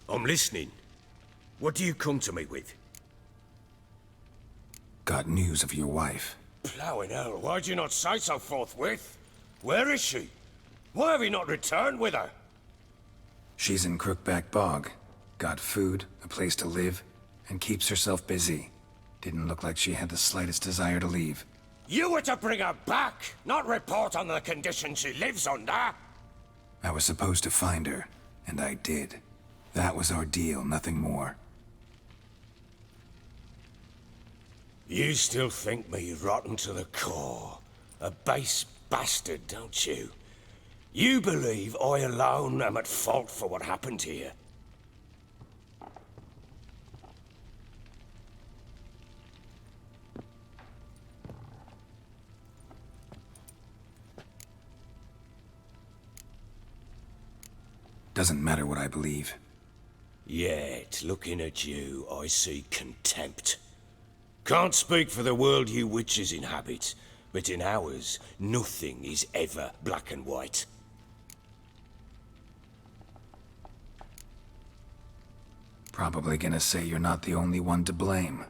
I'm listening. What do you come to me with? Got news of your wife. Plowing hell, why'd you not say so forthwith? Where is she? Why have you not returned with her? She's in Crookback Bog. Got food, a place to live, and keeps herself busy. Didn't look like she had the slightest desire to leave. You were to bring her back, not report on the conditions she lives under. I was supposed to find her, and I did. That was our deal, nothing more. You still think me rotten to the core. A base bastard, don't you? You believe I alone am at fault for what happened here. Doesn't matter what I believe. Yet, looking at you, I see contempt. Can't speak for the world you witches inhabit, but in ours, nothing is ever black and white. Probably gonna say you're not the only one to blame.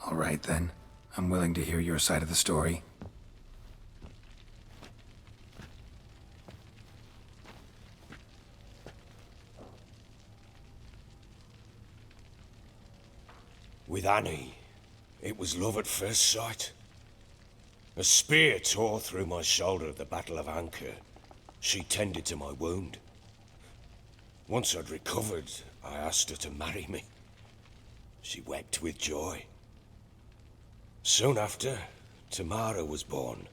All right then. I'm willing to hear your side of the story. With Annie, it was love at first sight. A spear tore through my shoulder at the Battle of Anchor. She tended to my wound. Once I'd recovered, I asked her to marry me. She wept with joy. Soon after, Tamara was born.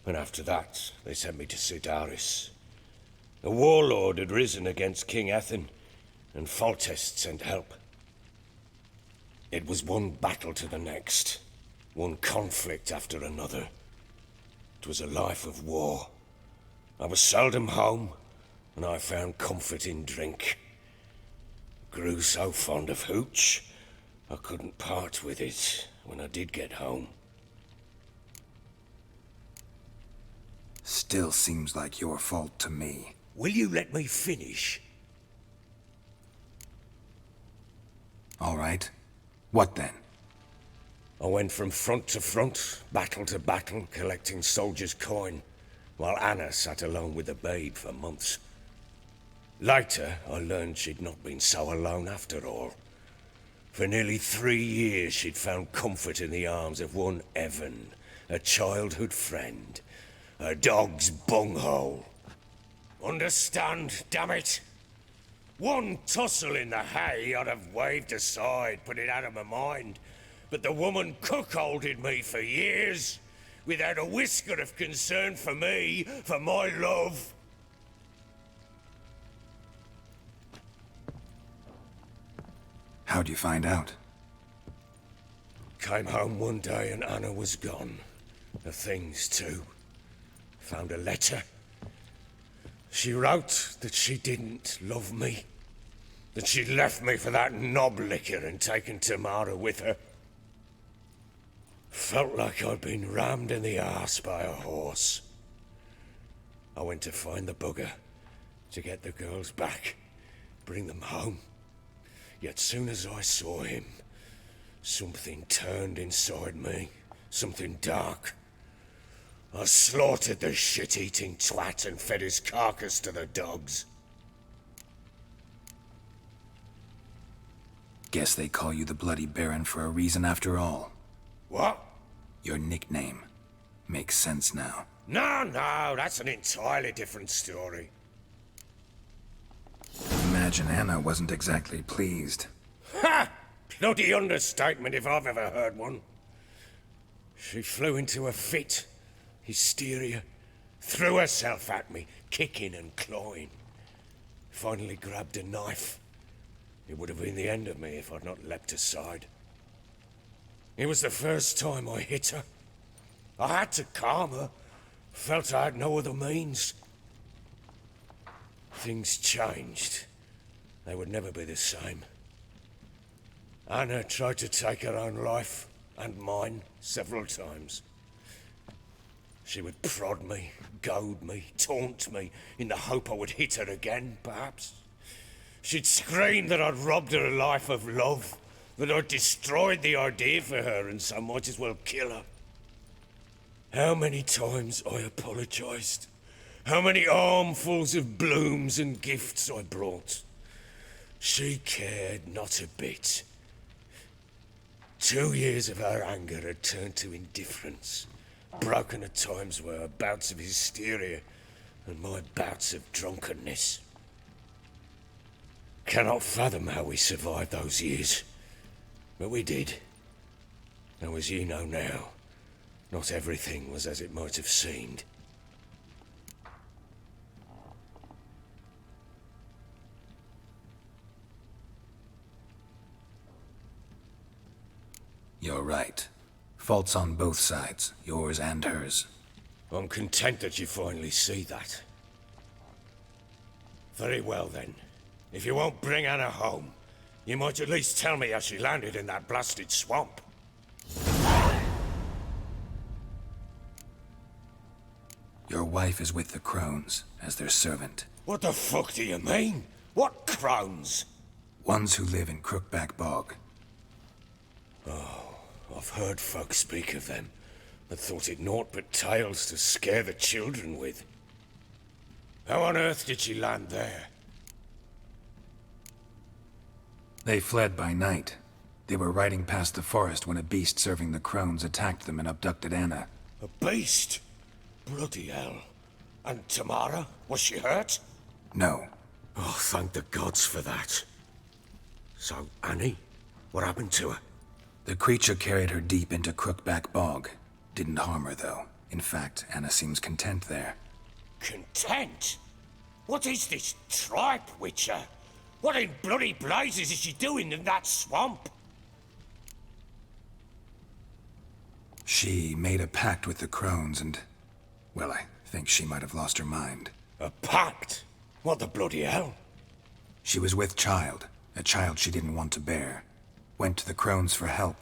And after that, they sent me to Sidaris. A warlord had risen against King Ethan, and Foltest sent help. It was one battle to the next, one conflict after another. It was a life of war. I was seldom home, and I found comfort in drink. Grew so fond of hooch, I couldn't part with it when I did get home. Still seems like your fault to me. Will you let me finish? All right. What then? I went from front to front, battle to battle, collecting soldiers' coin, while Anna sat alone with the babe for months. Later, I learned she'd not been so alone after all. For nearly 3 years, she'd found comfort in the arms of one Evan, a childhood friend, a dog's bunghole. Understand, damn it? One tussle in the hay I'd have waved aside, put it out of my mind. But the woman cuckolded me for years, without a whisker of concern for me, for my love. How'd you find out? Came home one day and Anna was gone. The things too. Found a letter. She wrote that she didn't love me. That she'd left me for that knob licker and taken Tamara with her. Felt like I'd been rammed in the arse by a horse. I went to find the bugger, to get the girls back, bring them home. Yet soon as I saw him, something turned inside me, something dark. I slaughtered the shit-eating twat and fed his carcass to the dogs. Guess they call you the Bloody Baron for a reason after all. What? Your nickname. Makes sense now. No, that's an entirely different story. Imagine Anna wasn't exactly pleased. Ha! Bloody understatement if I've ever heard one. She flew into a fit. Hysteria. Threw herself at me, kicking and clawing. Finally grabbed a knife. It would have been the end of me if I'd not leapt aside. It was the first time I hit her. I had to calm her. Felt I had no other means. Things changed. They would never be the same. Anna tried to take her own life, and mine, several times. She would prod me, goad me, taunt me, in the hope I would hit her again, perhaps. She'd scream that I'd robbed her a life of love, that I'd destroyed the idea for her and so might as well kill her. How many times I apologized. How many armfuls of blooms and gifts I brought. She cared not a bit. 2 years of her anger had turned to indifference, broken at times were her bouts of hysteria and my bouts of drunkenness. Cannot fathom how we survived those years, but we did. Though as you know now, not everything was as it might have seemed. You're right. Faults on both sides, yours and hers. I'm content that you finally see that. Very well then. If you won't bring Anna home, you might at least tell me how she landed in that blasted swamp. Your wife is with the Crones, as their servant. What the fuck do you mean? What crones? Ones who live in Crookback Bog. I've heard folk speak of them, but thought it naught but tales to scare the children with. How on earth did she land there? They fled by night. They were riding past the forest when a beast serving the Crones attacked them and abducted Anna. A beast? Bloody hell. And Tamara? Was she hurt? No. Oh, thank the gods for that. So, Annie? What happened to her? The creature carried her deep into Crookback Bog. Didn't harm her, though. In fact, Anna seems content there. Content? What is this tripe, Witcher? What in bloody blazes is she doing in that swamp? She made a pact with the Crones and... well, I think she might have lost her mind. A pact? What the bloody hell? She was with child, a child she didn't want to bear. Went to the Crones for help.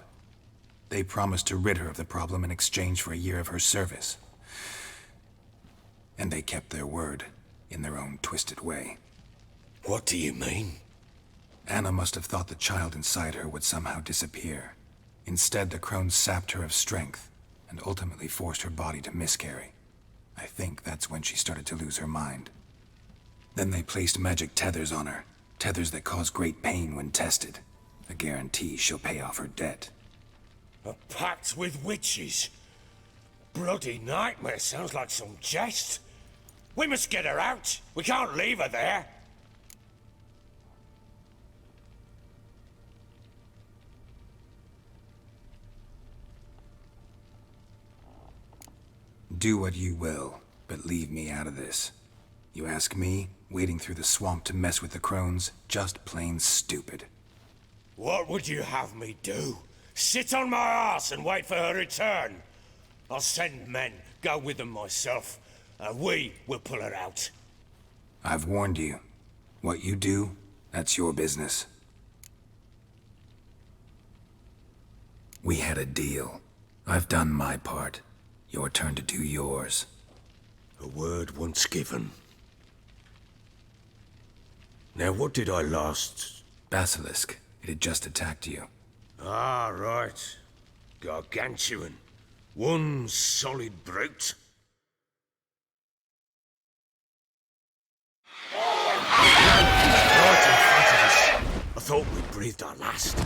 They promised to rid her of the problem in exchange for a year of her service. And they kept their word, in their own twisted way. What do you mean? Anna must have thought the child inside her would somehow disappear. Instead, the Crones sapped her of strength, and ultimately forced her body to miscarry. I think that's when she started to lose her mind. Then they placed magic tethers on her, tethers that cause great pain when tested. A guarantee she'll pay off her debt. A pact with witches? Bloody nightmare, sounds like some jest. We must get her out. We can't leave her there. Do what you will, but leave me out of this. You ask me, wading through the swamp to mess with the Crones, just plain stupid. What would you have me do? Sit on my ass and wait for her return? I'll send men, go with them myself, and we will pull her out. I've warned you. What you do, that's your business. We had a deal. I've done my part. Your turn to do yours. A word once given. Now what did I last... Basilisk. It had just attacked you. Ah, right. Gargantuan. One solid brute. Right in front of us. I thought we breathed our last.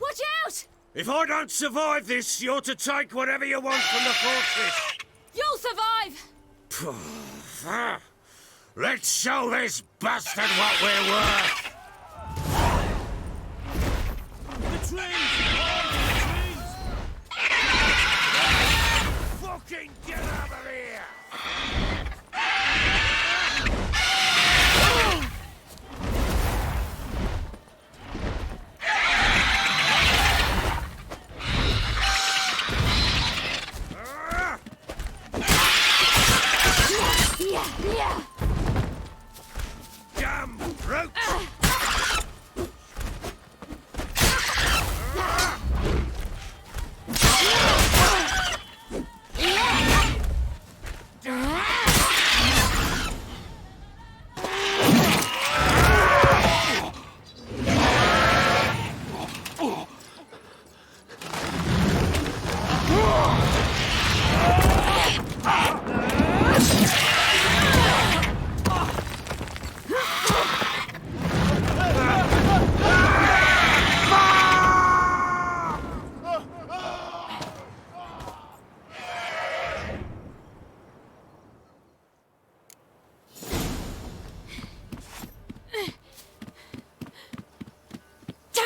Watch out! If I don't survive this, you're to take whatever you want from the fortress. You'll survive! Let's show this bastard what we're worth. The trees! Fucking get out of here! Yeah! Damn brute!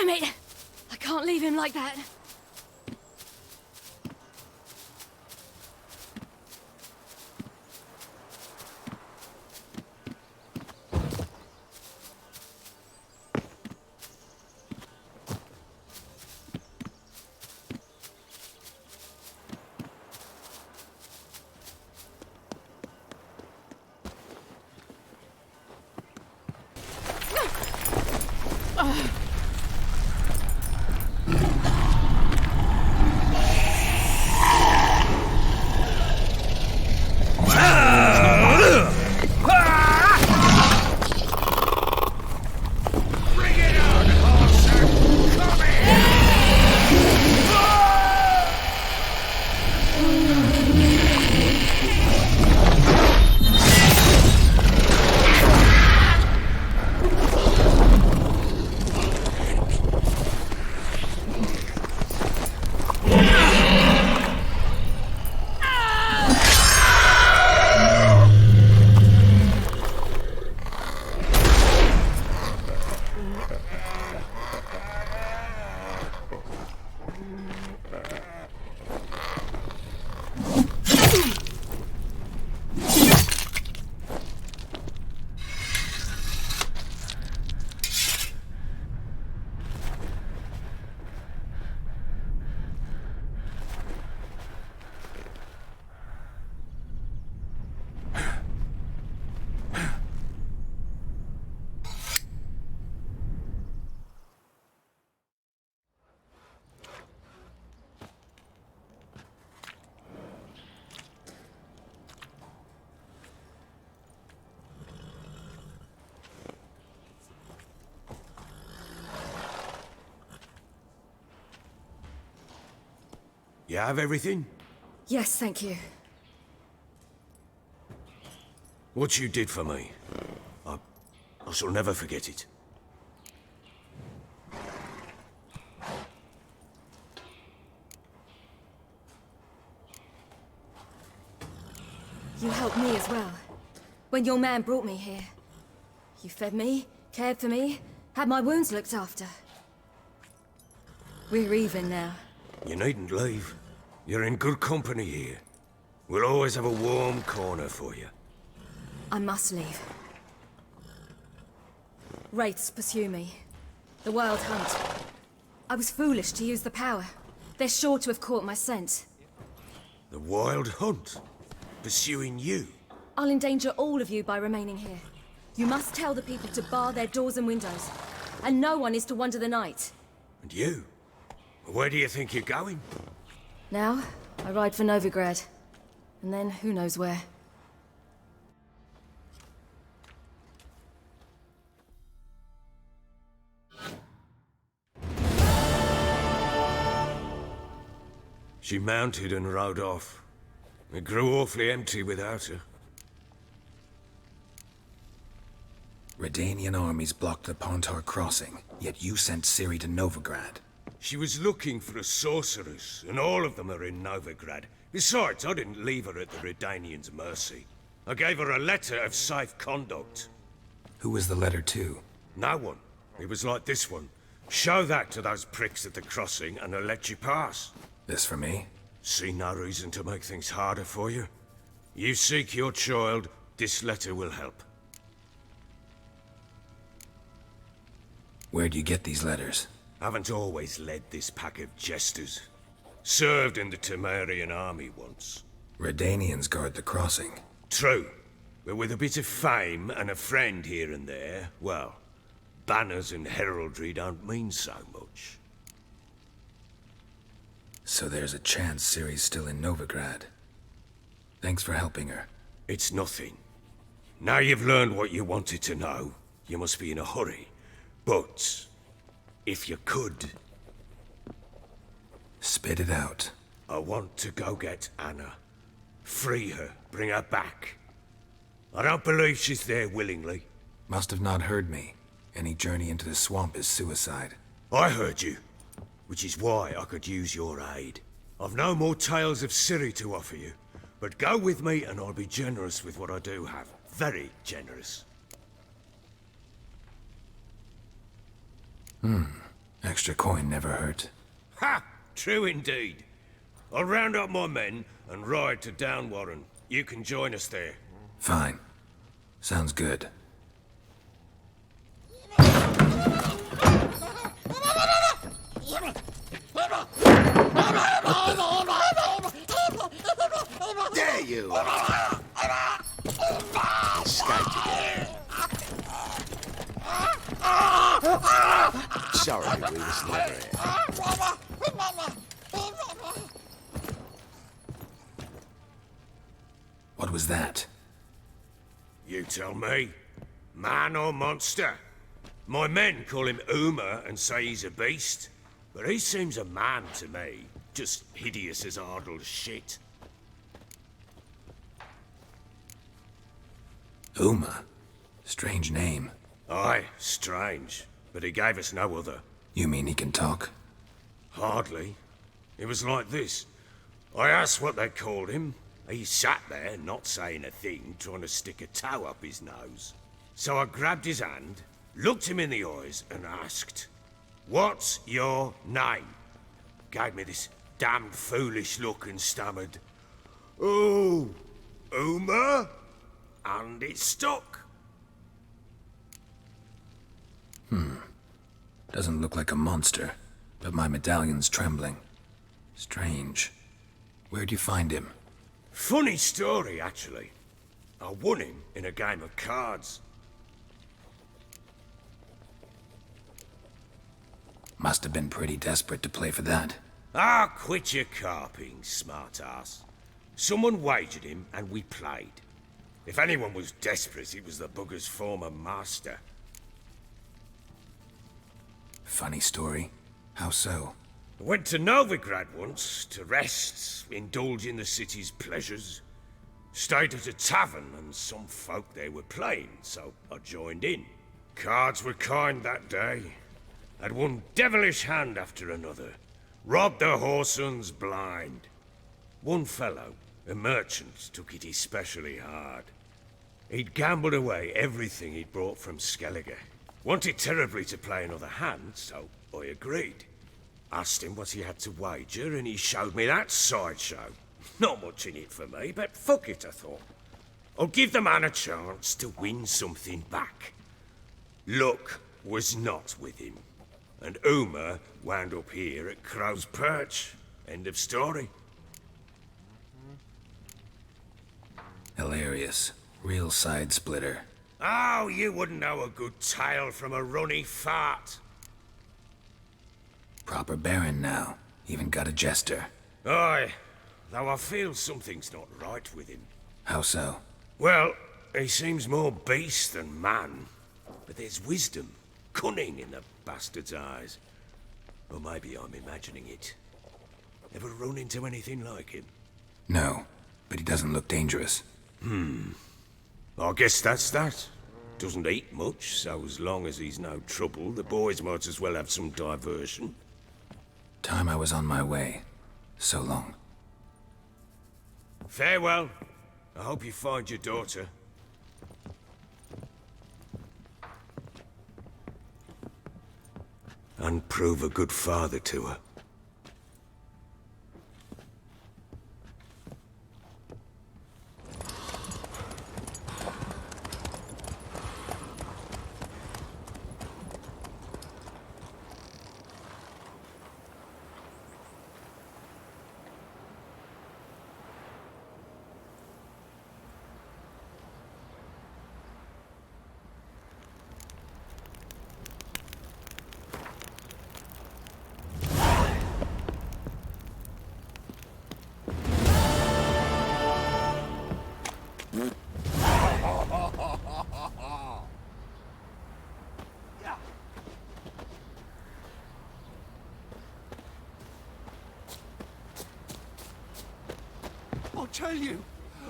Damn it! I can't leave him like that. You have everything? Yes, thank you. What you did for me, I shall never forget it. You helped me as well. When your man brought me here. You fed me, cared for me, had my wounds looked after. We're even now. You needn't leave. You're in good company here. We'll always have a warm corner for you. I must leave. Wraiths pursue me. The Wild Hunt. I was foolish to use the power. They're sure to have caught my scent. The Wild Hunt? Pursuing you? I'll endanger all of you by remaining here. You must tell the people to bar their doors and windows. And no one is to wander the night. And you? Where do you think you're going? Now, I ride for Novigrad. And then, who knows where. She mounted and rode off. It grew awfully empty without her. Redanian armies blocked the Pontar crossing, yet you sent Ciri to Novigrad. She was looking for a sorceress, and all of them are in Novigrad. Besides, I didn't leave her at the Redanians' mercy. I gave her a letter of safe conduct. Who was the letter to? No one. It was like this one. Show that to those pricks at the crossing, and they'll let you pass. This for me? See no reason to make things harder for you. You seek your child, this letter will help. Where'd you get these letters? Haven't always led this pack of jesters. Served in the Temerian army once. Redanians guard the crossing. True. But with a bit of fame and a friend here and there, well, banners and heraldry don't mean so much. So there's a chance Ciri's still in Novigrad. Thanks for helping her. It's nothing. Now you've learned what you wanted to know, you must be in a hurry. But, if you could... Spit it out. I want to go get Anna. Free her, bring her back. I don't believe she's there willingly. Must have not heard me. Any journey into the swamp is suicide. I heard you, which is why I could use your aid. I've no more tales of Ciri to offer you, but go with me and I'll be generous with what I do have. Very generous. I extra coin never hurt. Ha! True indeed. I'll round up my men and ride to Downwarren. You can join us there. Fine. Sounds good. There you are! Escaped again. Sorry, we was never here. What was that? You tell me. Man or monster? My men call him Uma and say he's a beast. But he seems a man to me. Just hideous as Ardle's shit. Uma? Strange name. Aye, strange. But he gave us no other. You mean he can talk? Hardly. It was like this. I asked what they called him. He sat there, not saying a thing, trying to stick a toe up his nose. So I grabbed his hand, looked him in the eyes, and asked, "What's your name?" Gave me this damned foolish look and stammered, "Oh, Uma?" And it stuck. Doesn't look like a monster, but my medallion's trembling. Strange. Where'd you find him? Funny story, actually. I won him in a game of cards. Must have been pretty desperate to play for that. Ah, quit your carping, smart-ass. Someone wagered him, and we played. If anyone was desperate, it was the bugger's former master. Funny story. How so? I went to Novigrad once, to rest, indulge in the city's pleasures. Stayed at a tavern, and some folk there were playing, so I joined in. Cards were kind that day. Had one devilish hand after another. Robbed the whoresun's blind. One fellow, a merchant, took it especially hard. He'd gambled away everything he'd brought from Skellige. Wanted terribly to play another hand, so I agreed. Asked him what he had to wager, and he showed me that sideshow. Not much in it for me, but fuck it, I thought. I'll give the man a chance to win something back. Luck was not with him, and Uma wound up here at Crow's Perch. End of story. Hilarious. Real side splitter. Oh, you wouldn't know a good tale from a runny fart. Proper baron now. Even got a jester. Aye, though I feel something's not right with him. How so? Well, he seems more beast than man. But there's wisdom, cunning in the bastard's eyes. Or maybe I'm imagining it. Ever run into anything like him? No, but he doesn't look dangerous. I guess that's that. Doesn't eat much, so as long as he's no trouble, the boys might as well have some diversion. Time I was on my way. So long. Farewell. I hope you find your daughter. And prove a good father to her.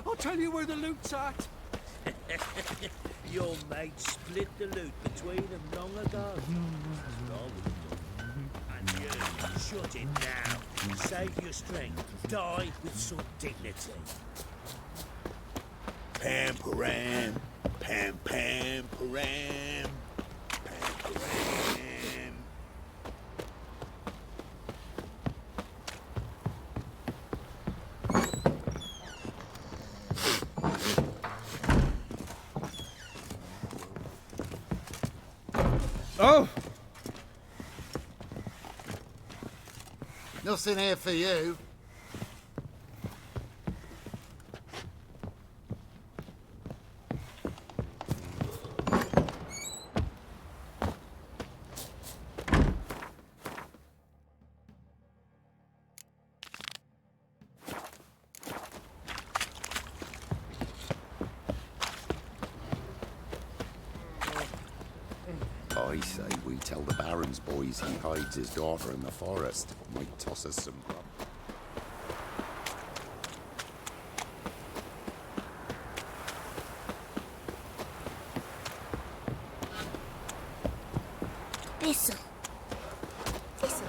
I'll tell you where the loot's at. Your mate split the loot between them long ago. And you, shut it now. Save your strength. Die with some dignity. Pam param, pam pam param, pam param. Nothing here for you. I say we tell the Baron's boys he hides his daughter in the forest. Might toss us some grub. Thistle. Thistle.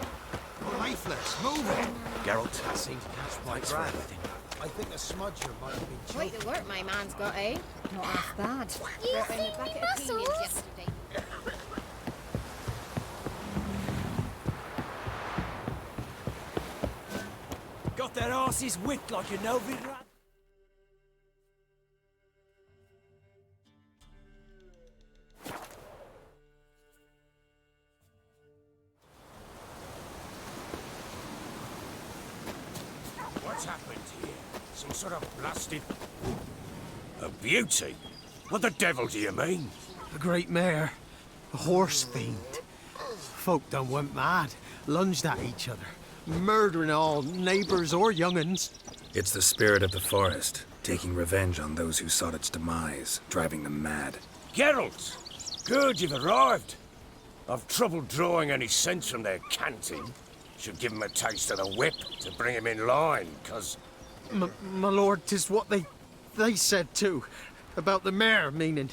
Lifeless, move it! Geralt, I seem to catch my breath. I think a smudger might have been Quite the work my man's got, eh? Not half bad. Brought in a bucket of peonies yesterday. Got their asses whipped like a Novid rat. What's happened here? Some sort of blasted... A beauty? What the devil do you mean? a great mare. A horse fiend. Folk done went mad, lunged at each other, murdering all neighbours or young'uns. It's the spirit of the forest, taking revenge on those who sought its demise, driving them mad. Geralt! Good, you've arrived. I've trouble drawing any sense from their canting. Should give 'em a taste of the whip to bring 'em in line, 'cause... My lord, 'tis what they said too, about the mare, meaning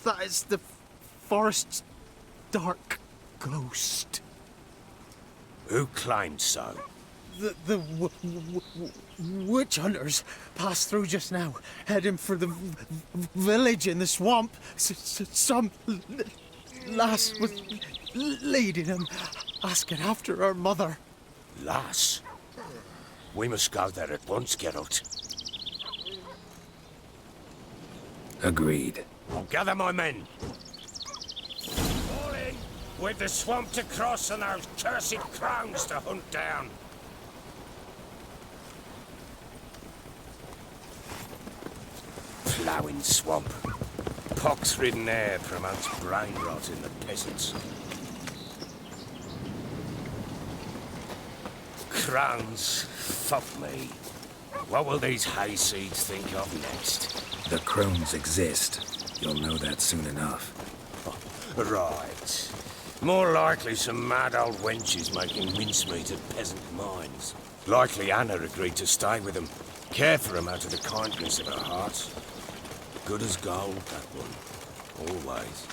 that is the forest's dark ghost. Who claimed so? The witch hunters passed through just now, heading for the village in the swamp. Some lass was leading them, asking after her mother. Lass? We must go there at once, Geralt. Agreed. I'll gather my men. All in! We've the swamp to cross and those cursed crows to hunt down. Ploughing swamp. Pox-ridden air promotes brain rot in the peasants. Crones, fuck me. What will these hayseeds think of next? The crones exist. You'll know that soon enough. Right. More likely some mad old wenches making mincemeat at peasant mines. Likely Anna agreed to stay with them. Care for them out of the kindness of her heart. Good as gold, that one. Always.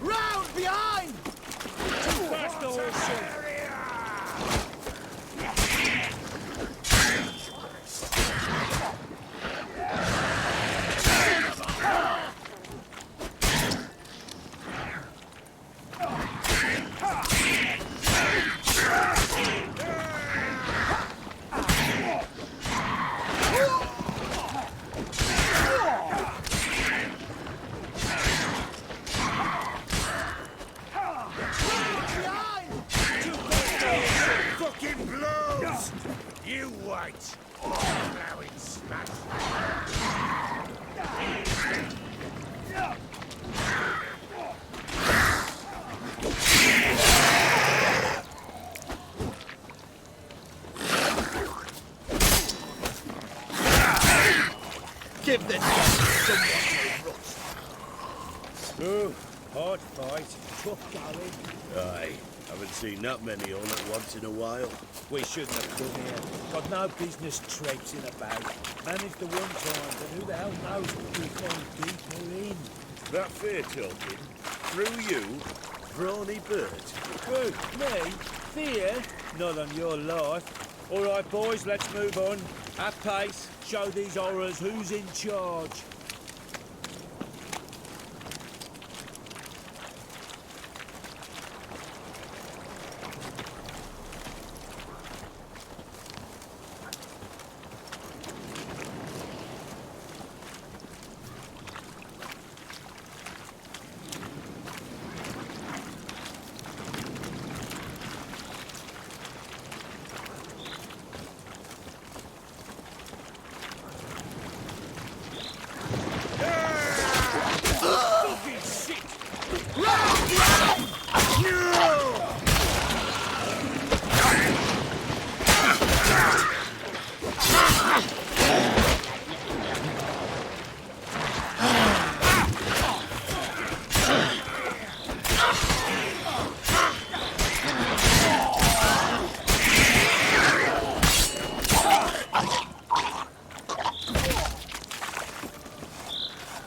Round behind! Fucking blows! You wait! Ploughing smash! Give this somewhat to rust. Oh, hard fight. Tough going. Aye, haven't seen that many on at once in a while. We shouldn't have come here. Got no business traipsing about. Managed the one time, but who the hell knows what we find deeper in? That fair talking. Through you, brawny bird. Who? Me? Fear? Not on your life. All right, boys, let's move on. At pace. Show these horrors who's in charge.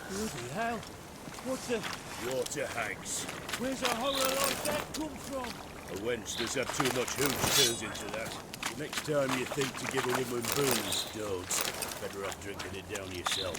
Bloody hell. What the... Water hags. Where's a horror like that come from? A wench that's had too much hooch turns into that. The next time you think to give a woman booze, don't. Better off drinking it down yourself.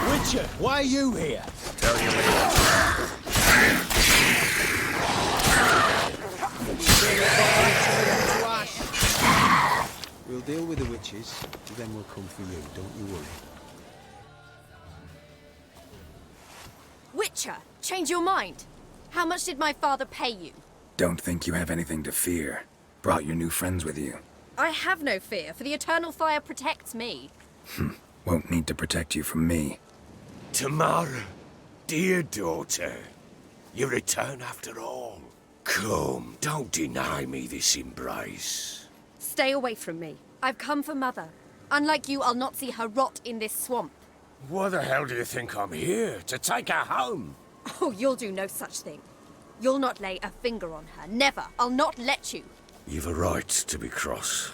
Witcher, why are you here? Tell you later. We'll deal with the witches, then we'll come for you, don't you worry. Witcher, change your mind. How much did my father pay you? Don't think you have anything to fear. Brought your new friends with you. I have no fear, for the eternal fire protects me. Won't need to protect you from me. Tamara, dear daughter, you return after all. Come, don't deny me this embrace. Stay away from me. I've come for Mother. Unlike you, I'll not see her rot in this swamp. Why the hell do you think I'm here? To take her home? Oh, you'll do no such thing. You'll not lay a finger on her. Never. I'll not let you. You've a right to be cross.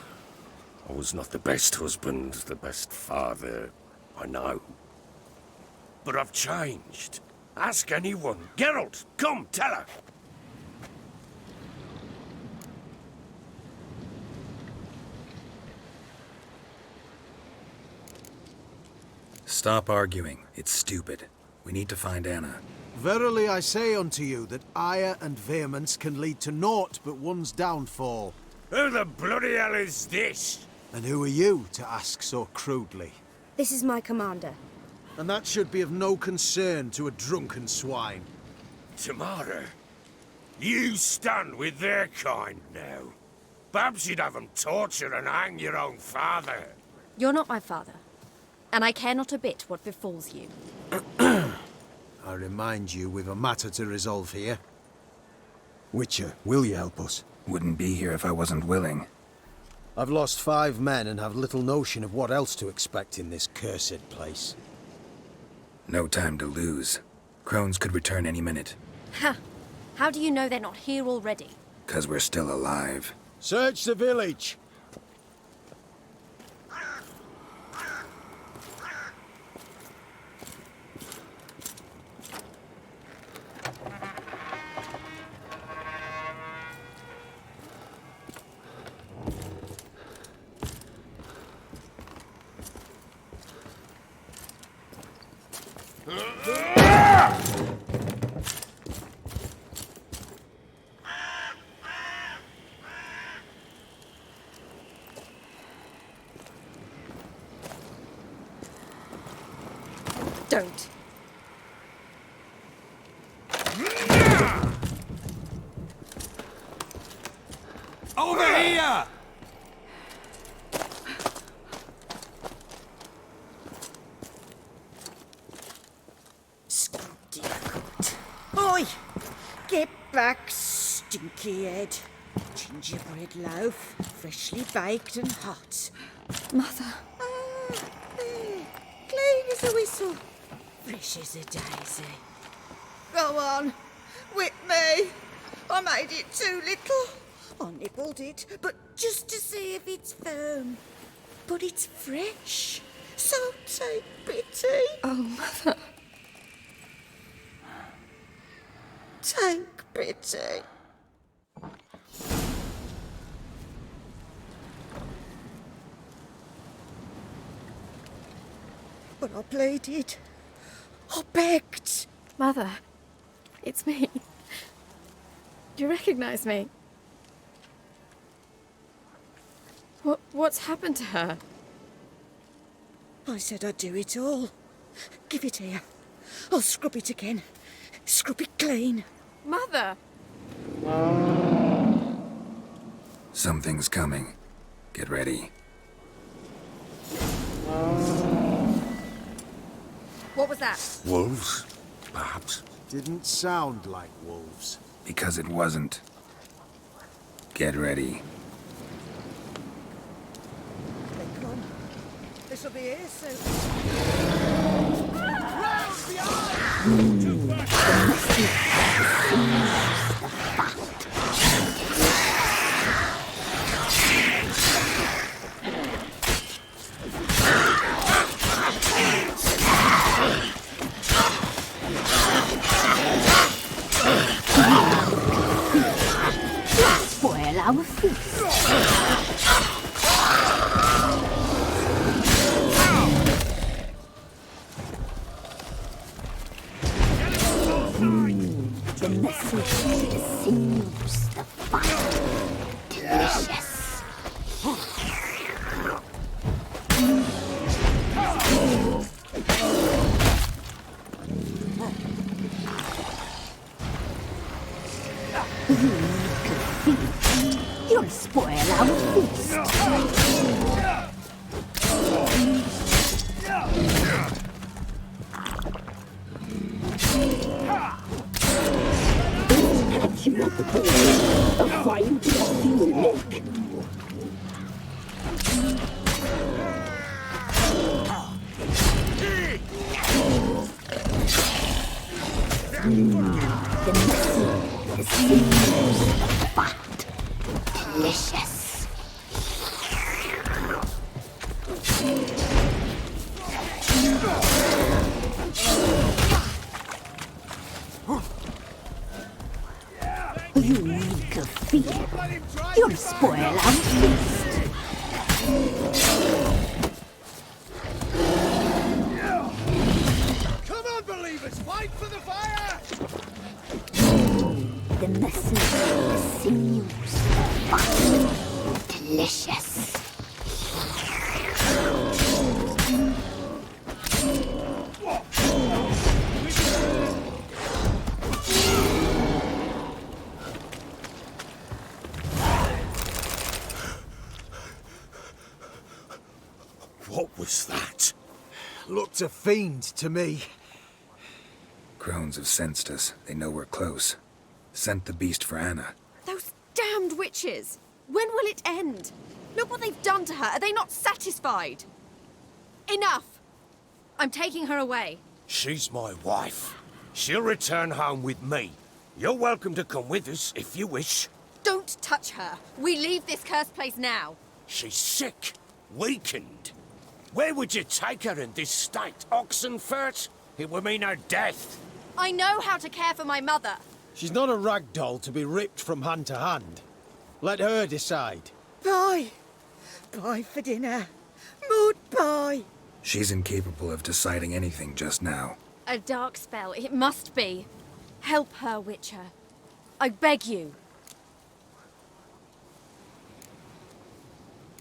I was not the best husband, the best father, I know. But I've changed. Ask anyone. Geralt, come, tell her. Stop arguing. It's stupid. We need to find Anna. Verily I say unto you that ire and vehemence can lead to naught but one's downfall. Who the bloody hell is this? And who are you to ask so crudely? This is my commander. And that should be of no concern to a drunken swine. Tamara, you stand with their kind now. Perhaps you'd have them torture and hang your own father. You're not my father. And I care not a bit what befalls you. I remind you we've a matter to resolve here. Witcher, will you help us? Wouldn't be here if I wasn't willing. I've lost 5 men and have little notion of what else to expect in this cursed place. No time to lose. Crones could return any minute. Ha! How do you know they're not here already? 'Cause we're still alive. Search the village! Don't. Over here! Oi! Get back, stinky head. Gingerbread loaf, freshly baked and hot. Mother. There. Clean as a whistle. Fresh as a daisy. Go on. Whip me. I made it too little. I nibbled it, but just to see if it's firm. But it's fresh. So take pity. Oh, Mother. Take pity. But I pleaded. I begged. Mother. It's me. Do you recognize me? What's happened to her? I said I'd do it all. Give it here. I'll scrub it again. Scrub it clean. Mother! Something's coming. Get ready. What was that? Wolves, perhaps? Didn't sound like wolves. Because it wasn't. Get ready. They come. This'll be here soon. Spoil our feast. The message, the sinews, the fat, delicious. You'll spoil our feast. Catch you at the door. A fine coffee will make. The messy, the sinews, the fat, delicious. You make a fear. You'll spoil our feast. Come on, believers, fight for the fire! The messy, the sinews, the fat, delicious. What was that? Looked a fiend to me. Crones have sensed us. They know we're close. Sent the beast for Anna. Those damned witches! When will it end? Look what they've done to her. Are they not satisfied? Enough! I'm taking her away. She's my wife. She'll return home with me. You're welcome to come with us if you wish. Don't touch her. We leave this cursed place now. She's sick, weakened. Where would you take her in this state? Oxenfurt? It would mean her death. I know how to care for my mother. She's not a rag doll to be ripped from hand to hand. Let her decide. Pie. Pie for dinner. Mud pie. She's incapable of deciding anything just now. A dark spell, it must be. Help her, Witcher. I beg you.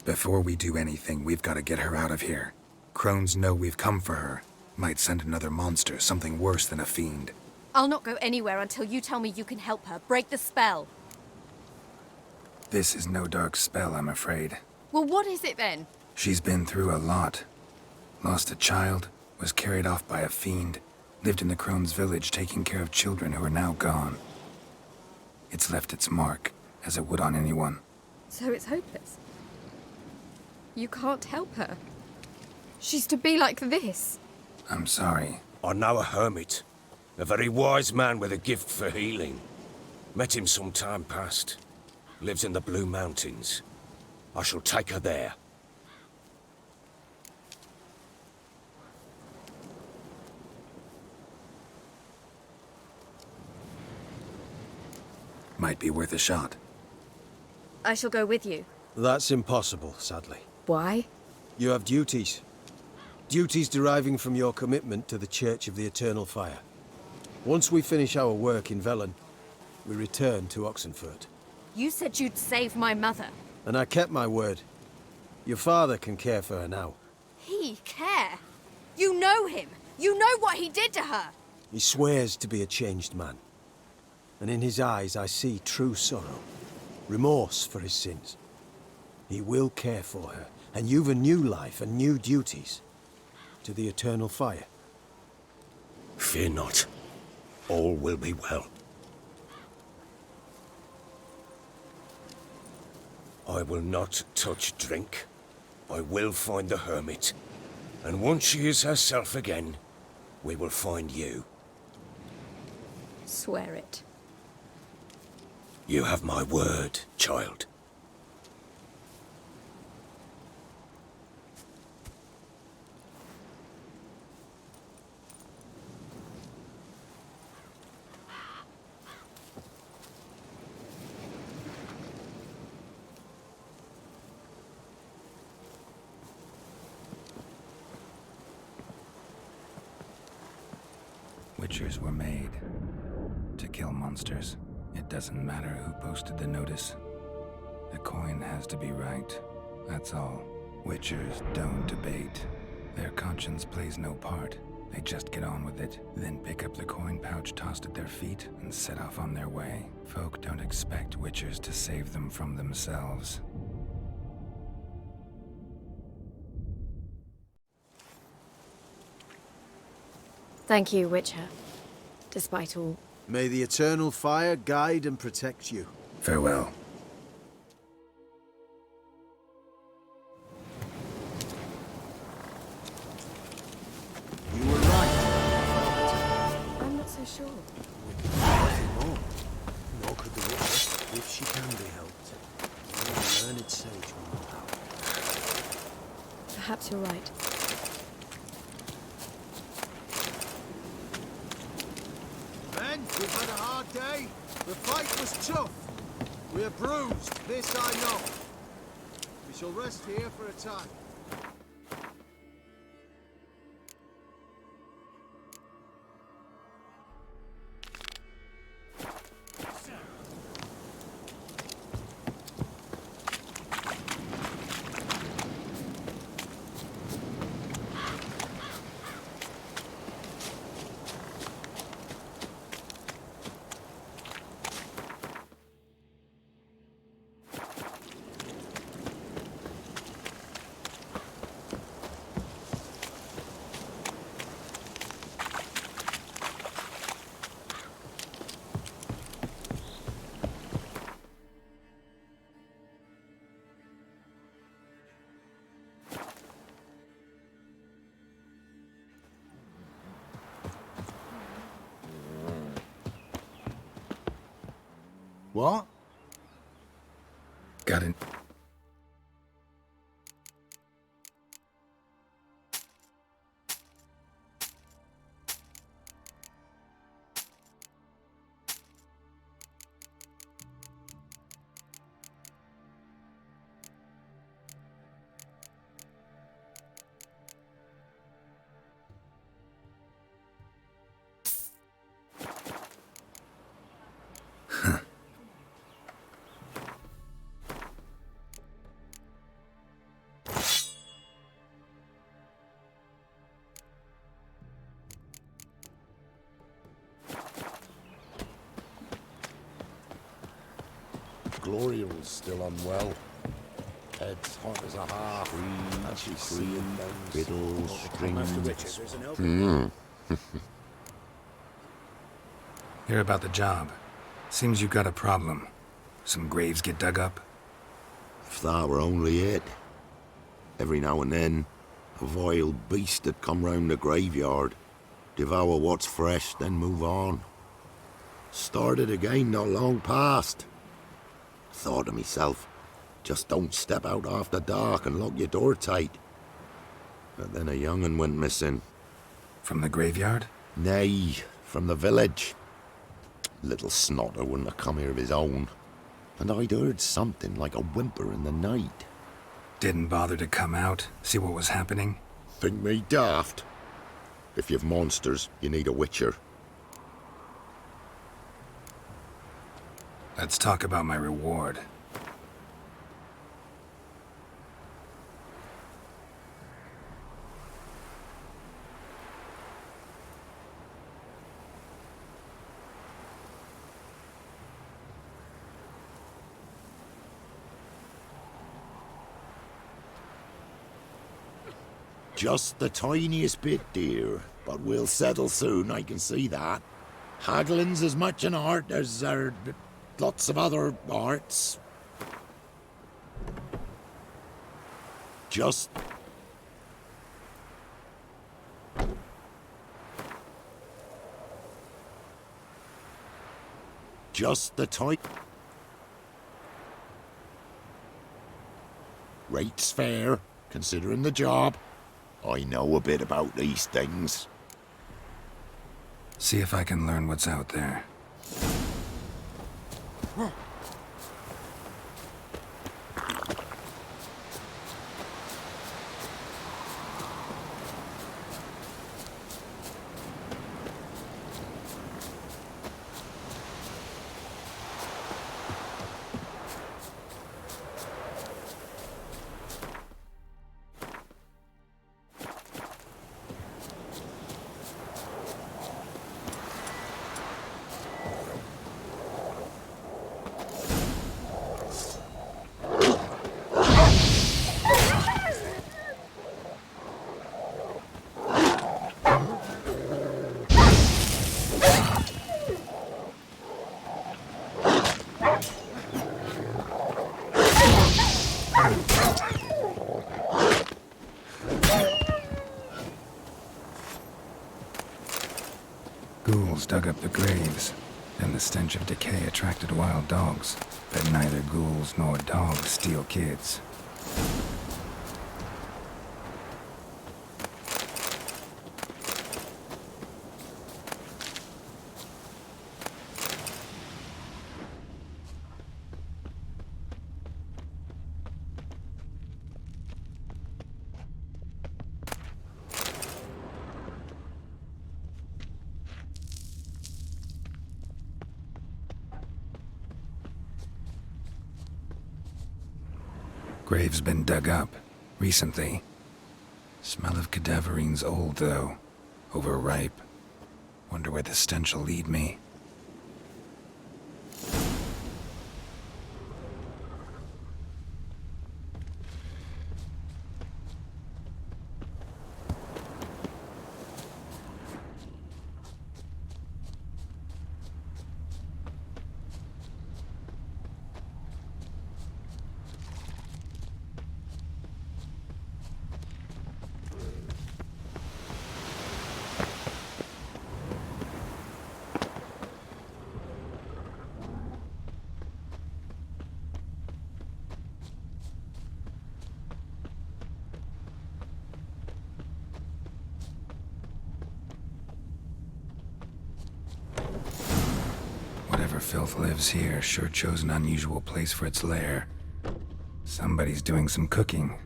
Before we do anything, we've got to get her out of here. Crones know we've come for her. Might send another monster, something worse than a fiend. I'll not go anywhere until you tell me you can help her. Break the spell. This is no dark spell, I'm afraid. Well, what is it then? She's been through a lot. Lost a child, was carried off by a fiend, lived in the Crone's village taking care of children who are now gone. It's left its mark, as it would on anyone. So it's hopeless. You can't help her. She's to be like this. I'm sorry. I know a hermit. A very wise man with a gift for healing. Met him some time past. Lives in the Blue Mountains. I shall take her there. Might be worth a shot. I shall go with you. That's impossible, sadly. Why? You have duties. Duties deriving from your commitment to the Church of the Eternal Fire. Once we finish our work in Velen, we return to Oxenfurt. You said you'd save my mother. And I kept my word. Your father can care for her now. He care? You know him. You know what he did to her. He swears to be a changed man. And in his eyes I see true sorrow. Remorse for his sins. He will care for her. And you've a new life and new duties. To the Eternal Fire. Fear not. All will be well. I will not touch drink. I will find the hermit. And once she is herself again, we will find you. Swear it. You have my word, child. Witchers were made to kill monsters. It doesn't matter who posted the notice. The coin has to be right. That's all. Witchers don't debate. Their conscience plays no part. They just get on with it, then pick up the coin pouch tossed at their feet and set off on their way. Folk don't expect witchers to save them from themselves. Thank you, Witcher. Despite all. May the Eternal Fire guide and protect you. Farewell. You were right. I'm not so sure. Nothing more. Nor could the witness, if she can be helped. Only a learned sage will know how. Perhaps you're right. Men, we've had a hard day. The fight was tough. We are bruised, this I know. We shall rest here for a time. What? Got it. Gloriel's still unwell. Head's hot as a half. Free, fiddles, strings. Hear about the job. Seems you got a problem. Some graves get dug up? If that were only it. Every now and then, a vile beast that come round the graveyard, devour what's fresh, then move on. Started again not long past. Thought to myself, just don't step out after dark and lock your door tight. But then a young'un went missing. From the graveyard? Nay, from the village. Little snotter wouldn't have come here of his own. And I'd heard something like a whimper in the night. Didn't bother to come out, see what was happening? Think me daft? If you've monsters, you need a witcher. Let's talk about my reward. Just the tiniest bit, dear. But we'll settle soon, I can see that. Haggling's as much an art as lots of other arts. Just the type. Rate's fair, considering the job. I know a bit about these things. See if I can learn what's out there. Ghouls dug up the graves, and the stench of decay attracted wild dogs. But neither ghouls nor dogs steal kids. Grave's been dug up, recently. Smell of cadaverines old, though. Overripe. Wonder where the stench will lead me. Whatever filth lives here sure chose an unusual place for its lair. Somebody's doing some cooking.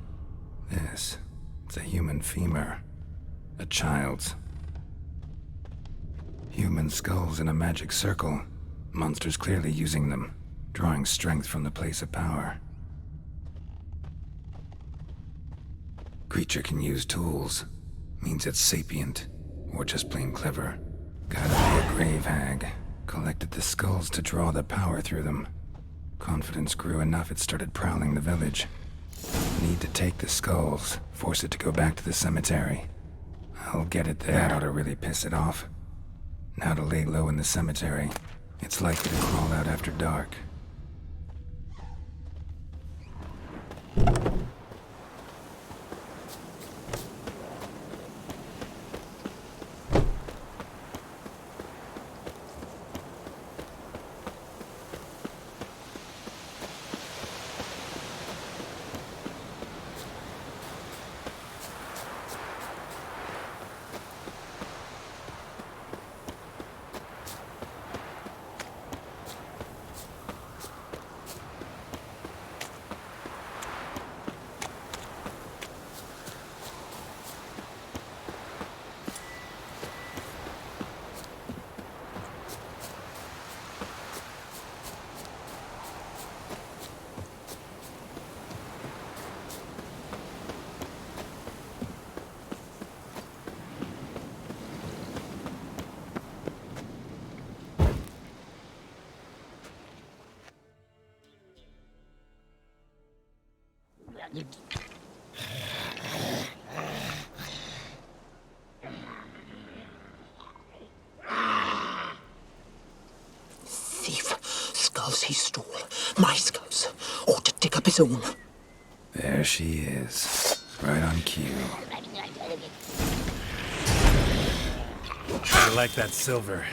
It's a human femur. A child's. Human skulls in a magic circle. Monsters clearly using them, drawing strength from the place of power. Creature can use tools. Means it's sapient, or just plain clever. Gotta be a grave hag. Collected the skulls to draw the power through them. Confidence grew enough it started prowling the village. Need to take the skulls, force it to go back to the cemetery. I'll get it there. That ought to really piss it off. Now to lay low in the cemetery. It's likely to crawl out after dark. Thief. Skulls he stole. My skulls. Ought to dig up his own. There she is. Right on cue. I like that silver.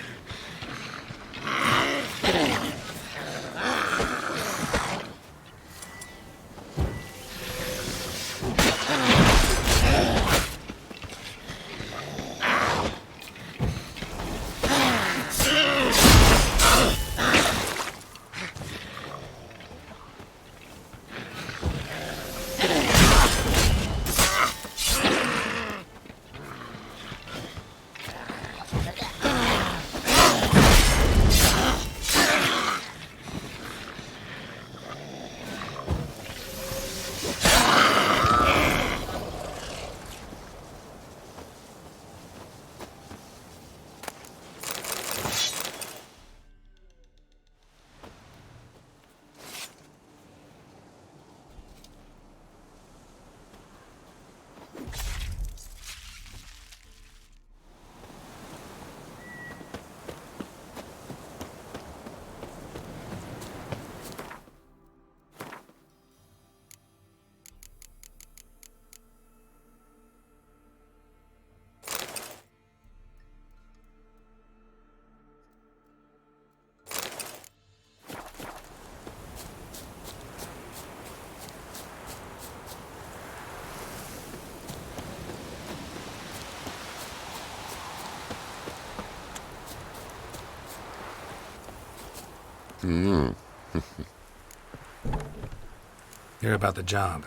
Hear about the job.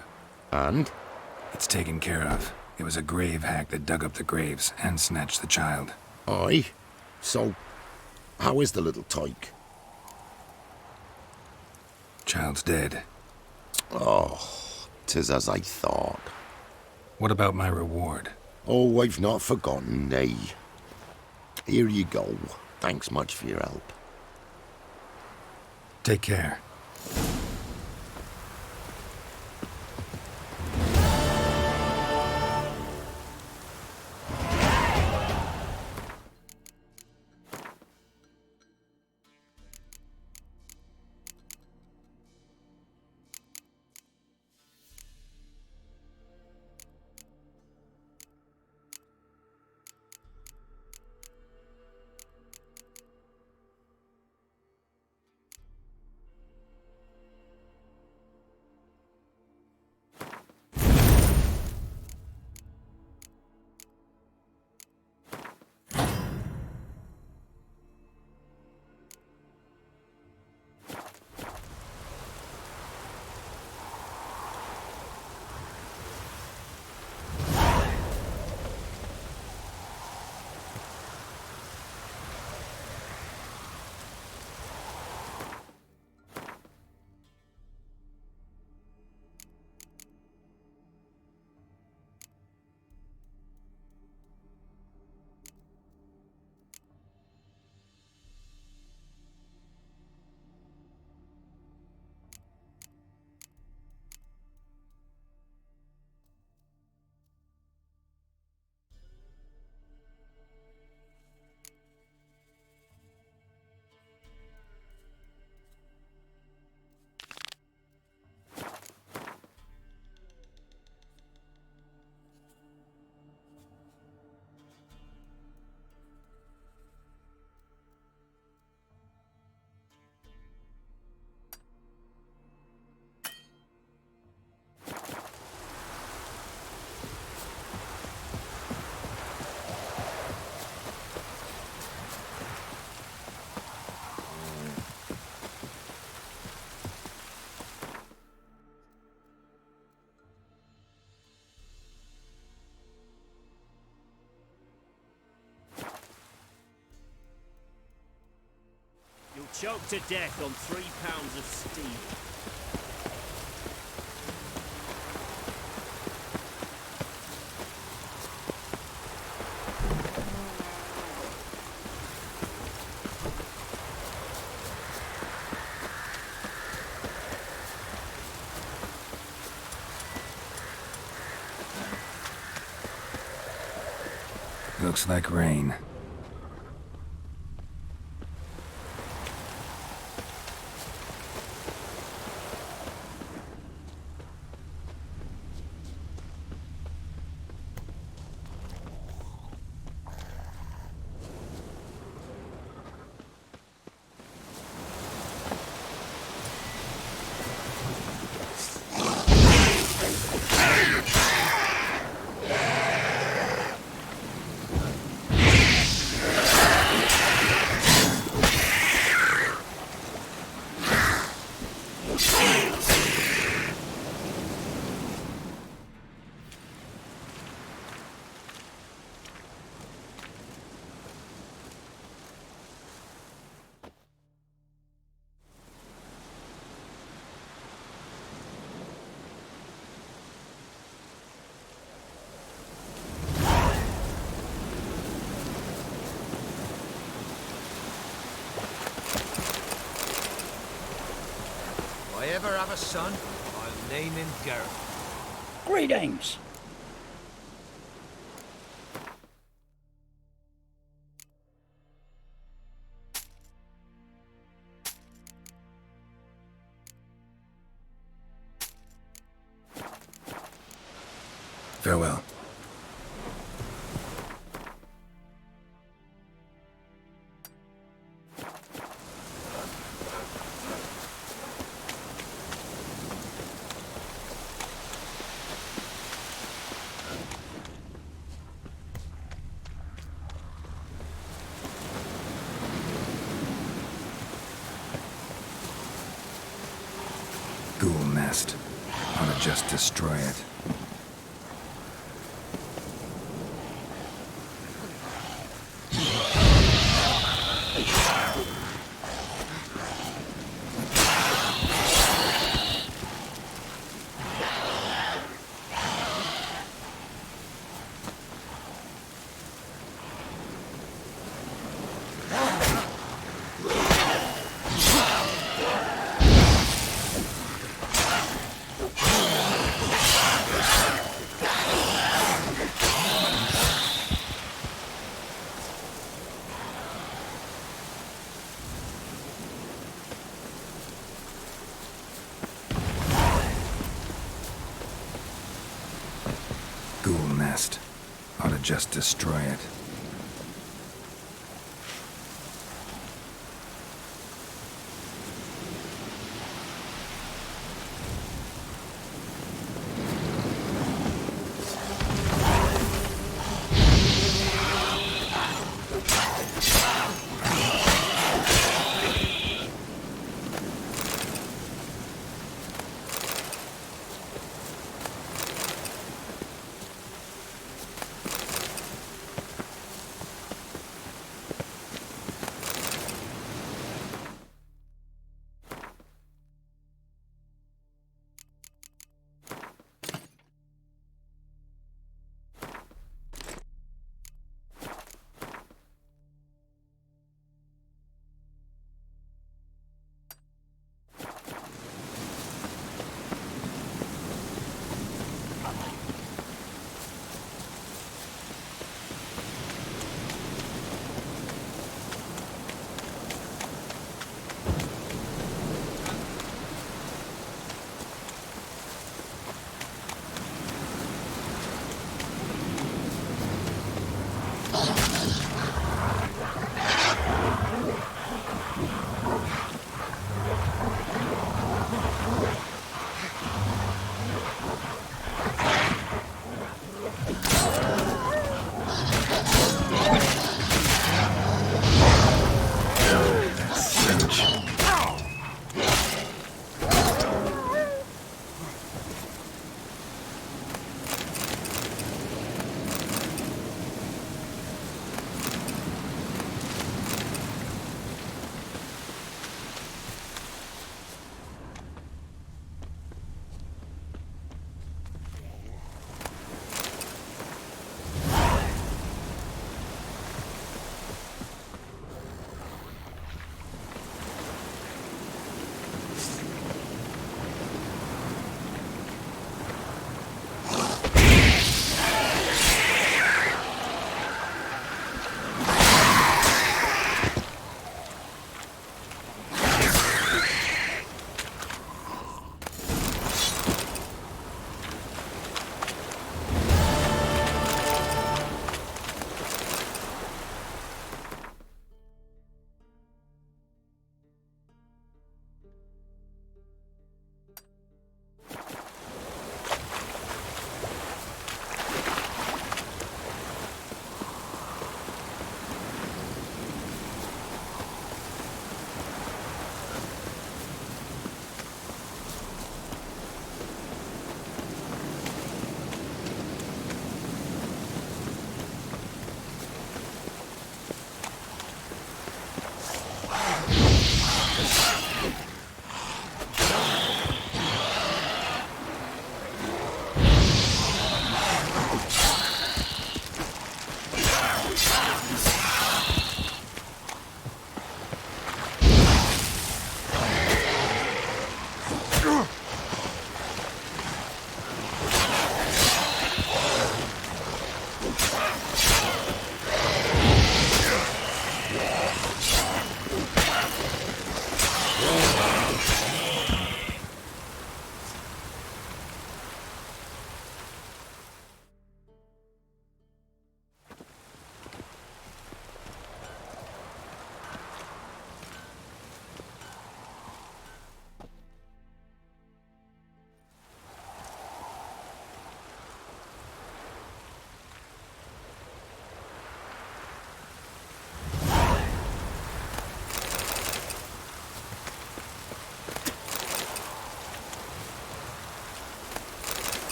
And? It's taken care of. It was a grave hack that dug up the graves and snatched the child. Aye. So, how is the little tyke? Child's dead. Oh, 'tis as I thought. What about my reward? Oh, I've not forgotten, nay. Here you go. Thanks much for your help. Take care. Choked to death on 3 pounds of steel. Looks like rain. If I ever have a son, I'll name him Gareth. Greetings. Farewell. Ghoul nest. Ought to just destroy it. Ghoul nest. Ought to just destroy it.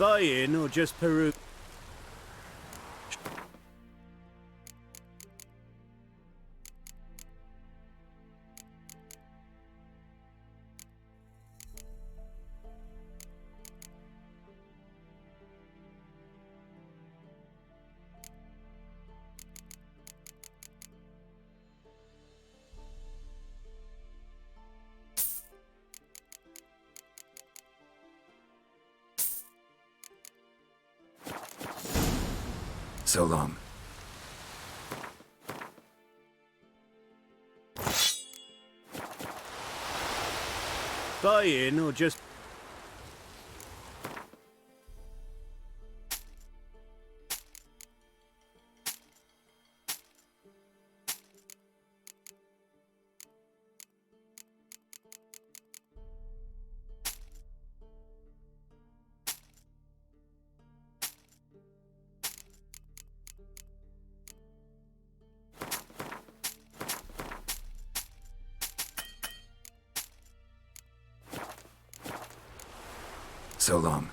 Buying or just Peru? So long. Buying or just... So long.